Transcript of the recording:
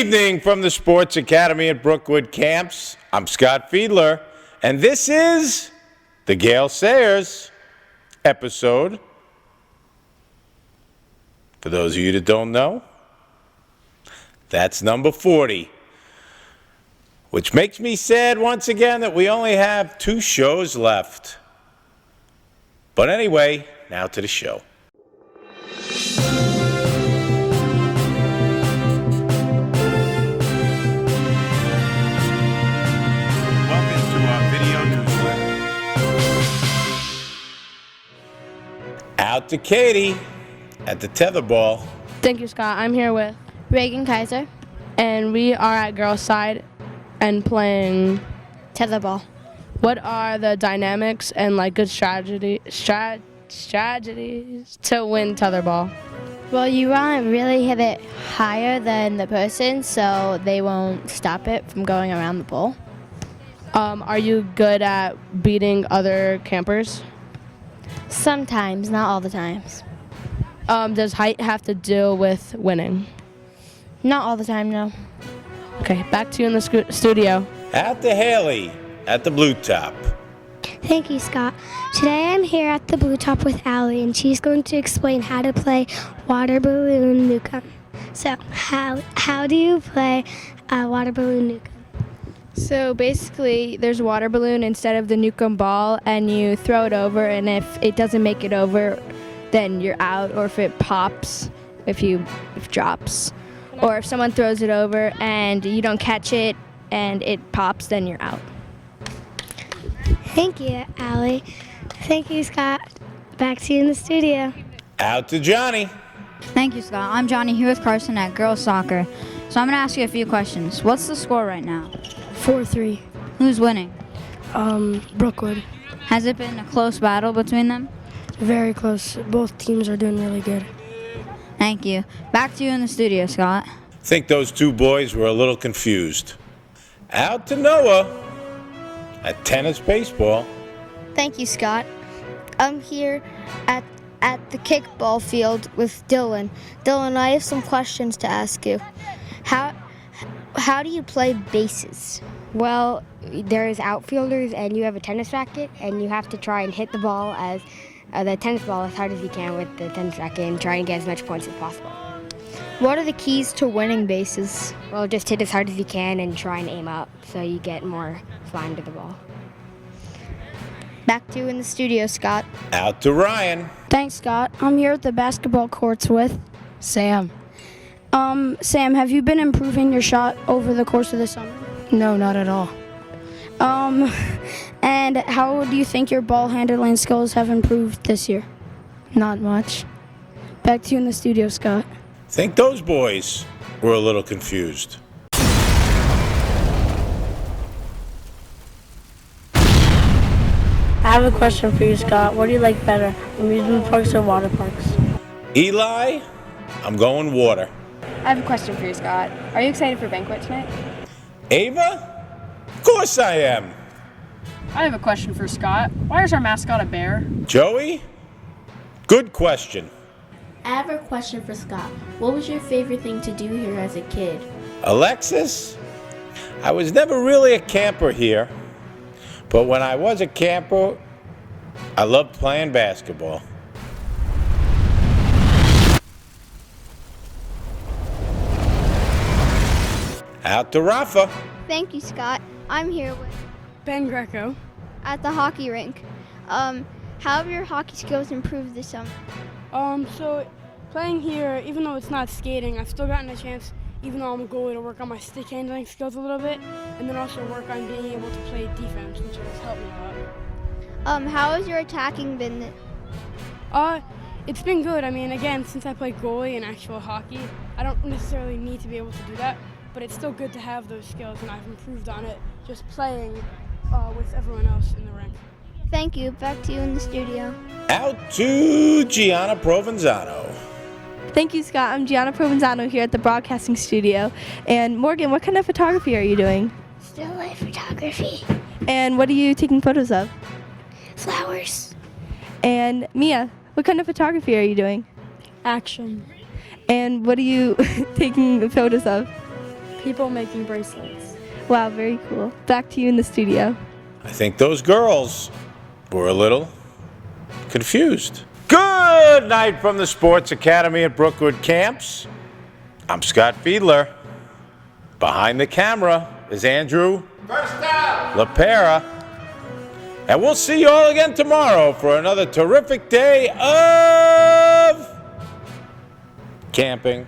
evening from the Sports Academy at Brookwood Camps. I'm Scott Fiedler, and this is the Gale Sayers episode. For those of you that don't know, that's number 40, which makes me sad once again that we only have 2 shows left. But anyway, now to the show. Out to Katie at the tetherball. Thank you, Scott. I'm here with Reagan Kaiser. and we are at girls' side and playing Tetherball. What are the dynamics and good strategies to win tetherball? Well, you want to really hit it higher than the person so they won't stop it from going around the ball. Are you good at beating other campers? Sometimes, not all the times. Does height have to do with winning? Not all the time, no. Okay, back to you in the studio. Out to Haley at the blue top. Thank you, Scott. Today I'm here at the Blue Top with Allie, and she's going to explain how to play water balloon nukem. So, how do you play water balloon nukem? So basically, there's a water balloon instead of the nukem ball, and you throw it over, and if it doesn't make it over, then you're out, or if it pops, if it drops, or if someone throws it over and you don't catch it and it pops, then you're out. Thank you, Allie. Thank you, Scott. Back to you in the studio. Out to Johnny. Thank you, Scott. I'm Johnny here with Carson at girls soccer. So I'm going to ask you a few questions. What's the score right now? 4-3. Who's winning? Brookwood. Has it been a close battle between them? Very close. Both teams are doing really good. Thank you. Back to you in the studio, Scott. Think those 2 boys were a little confused. Out to Noah at tennis baseball. Thank you, Scott. I'm here at the kickball field with Dylan. Dylan, I have some questions to ask you. How do you play bases? Well, there's outfielders, and you have a tennis racket, and you have to try and hit the ball the tennis ball as hard as you can with the tennis racket and try and get as much points as possible. What are the keys to winning bases? Well, just hit as hard as you can and try and aim up so you get more flying to the ball. Back to you in the studio, Scott. Out to Ryan. Thanks, Scott. I'm here at the basketball courts with Sam. Sam, have you been improving your shot over the course of the summer? No, not at all. And how do you think your ball handling skills have improved this year? Not much. Back to you in the studio, Scott. Think those boys were a little confused. I have a question for you, Scott. What do you like better, amusement parks or water parks? Eli, I'm going water. I have a question for you, Scott. Are you excited for banquet tonight? Ava? Of course I am. I have a question for Scott. Why is our mascot a bear? Joey? Good question. I have a question for Scott. What was your favorite thing to do here as a kid? Alexis? I was never really a camper here, but when I was a camper, I loved playing basketball. Out to Rafa. Thank you, Scott. I'm here with Ben Greco at the hockey rink. How have your hockey skills improved this summer? So playing here, even though it's not skating, I've still gotten a chance, even though I'm a goalie, to work on my stick handling skills a little bit, and then also work on being able to play defense, which has helped me a lot. How has your attacking been? It's been good. I mean, again, since I play goalie in actual hockey, I don't necessarily need to be able to do that, but it's still good to have those skills, and I've improved on it just playing with everyone else in the rink. Thank you. Back to you in the studio. Out to Gianna Provenzano. Thank you, Scott. I'm Gianna Provenzano here at the broadcasting studio. And Morgan, what kind of photography are you doing? Still life photography. And what are you taking photos of? Flowers. And Mia, what kind of photography are you doing? Action. And what are you taking photos of? people making bracelets. Wow, very cool. Back to you in the studio. I think those girls were a little confused. Good night from the Sports Academy at Brookwood Camps. I'm Scott Fiedler. Behind the camera is Andrew LaPera. And we'll see you all again tomorrow for another terrific day of camping.